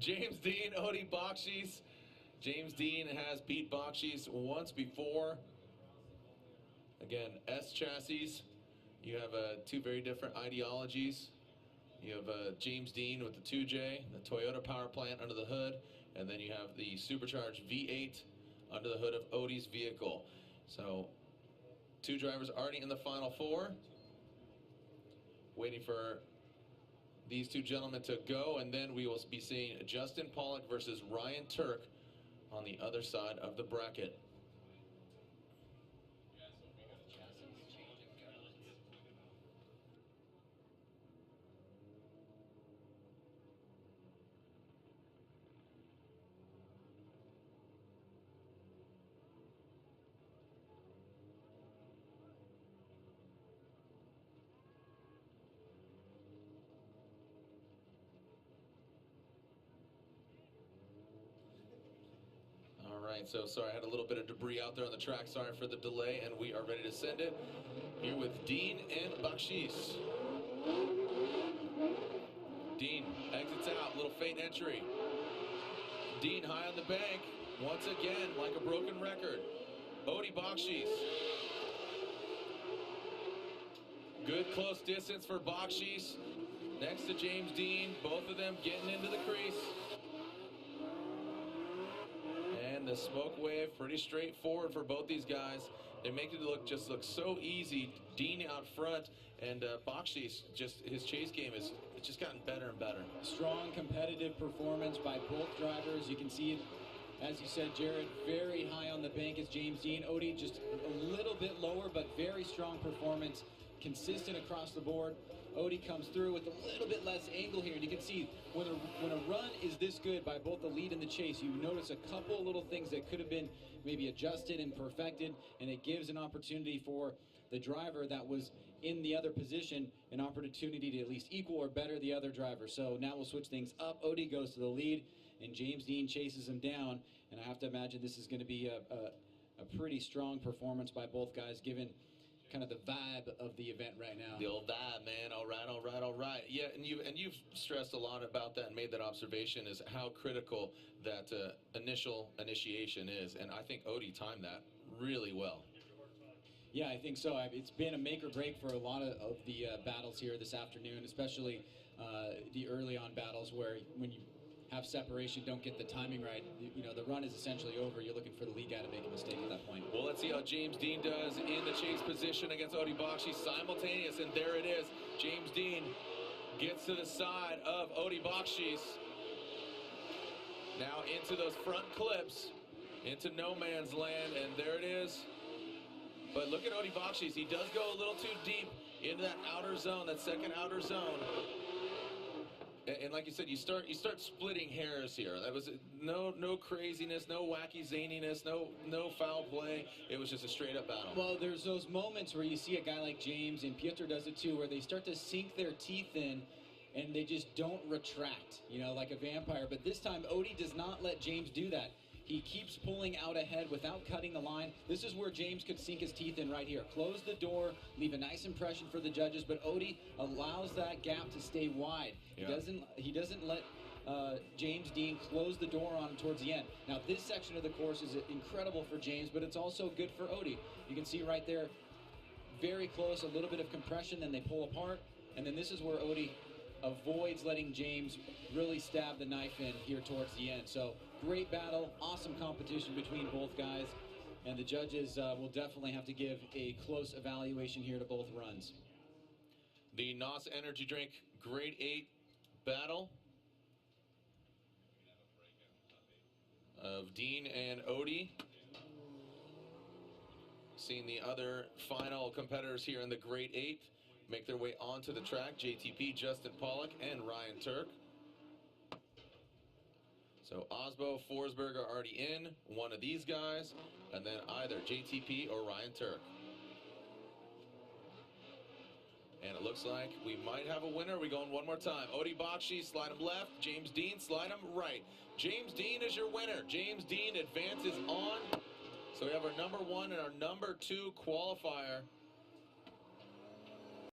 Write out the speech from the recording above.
James Deane, Odie Bakchis. James Deane has beat Bakchis once before. Again, S chassis. You have two very different ideologies. You have James Deane with the 2J, the Toyota power plant under the hood, and then you have the supercharged V8 under the hood of Odie's vehicle. So, two drivers already in the Final Four. Waiting for these two gentlemen to go, and then we will be seeing Justin Pollock versus Ryan Turk on the other side of the bracket. All right, so sorry, I had a little bit of debris out there on the track. Sorry for the delay, and we are ready to send it. Here with Deane and Bakchis. Deane exits out, little faint entry. Deane high on the bank, once again, like a broken record. Odie Bakchis. Good close distance for Bakchis. Next to James Deane, both of them getting into the crease. And the smoke wave, pretty straightforward for both these guys. They make it just look so easy. Deane out front, and Bakchis, just his chase game it's just gotten better and better. Strong competitive performance by both drivers. You can see, as you said, Jared, very high on the bank is James Deane. Odie just a little bit lower, but very strong performance, consistent across the board. Odie comes through with a little bit less angle here, and you can see when a run is this good by both the lead and the chase, you notice a couple little things that could have been maybe adjusted and perfected, and it gives an opportunity for the driver that was in the other position an opportunity to at least equal or better the other driver. So now we'll switch things up. Odie goes to the lead, and James Deane chases him down, and I have to imagine this is going to be a pretty strong performance by both guys, given kind of the vibe of the event right now. The old vibe, man. All right, all right, all right. Yeah, and you've stressed a lot about that and made that observation, is how critical that initiation is, and I think Odie timed that really well. Yeah, I think so. It's been a make or break for a lot of the battles here this afternoon, especially the early on battles where when you have separation, don't get the timing right, you know, the run is essentially over. You're looking for the lead guy to make a mistake at that point. Well, let's see how James Deane does in the chase position against Odie Bakchis. Simultaneous, and there it is. James Deane gets to the side of Odie Bakchis. Now into those front clips, into no man's land, and there it is. But look at Odie Bakchis. He does go a little too deep into that outer zone, that second outer zone. And like you said, you start splitting hairs here. That was no craziness, no wacky zaniness, no foul play. It was just a straight up battle. Well, there's those moments where you see a guy like James, and Piotr does it too, where they start to sink their teeth in and they just don't retract, you know, like a vampire. But this time, Odie does not let James do that. He keeps pulling out ahead without cutting the line. This is where James could sink his teeth in right here. Close the door, leave a nice impression for the judges, but Odie allows that gap to stay wide. Yeah. He doesn't let James Deane close the door on him towards the end. Now, this section of the course is incredible for James, but it's also good for Odie. You can see right there, very close, a little bit of compression, then they pull apart, and then this is where Odie avoids letting James really stab the knife in here towards the end. So great battle, awesome competition between both guys, and the judges will definitely have to give a close evaluation here to both runs. The NOS Energy Drink Grade 8 battle of Deane and Odie. Seeing the other final competitors here in the Grade 8 make their way onto the track. JTP, Justin Pollock, and Ryan Turk. So Osbo, Forsberg are already in, one of these guys, and then either JTP or Ryan Turk. And it looks like we might have a winner. We going one more time. Odie Bakchis, slide him left. James Deane, slide him right. James Deane is your winner. James Deane advances on. So we have our #1 and our #2 qualifier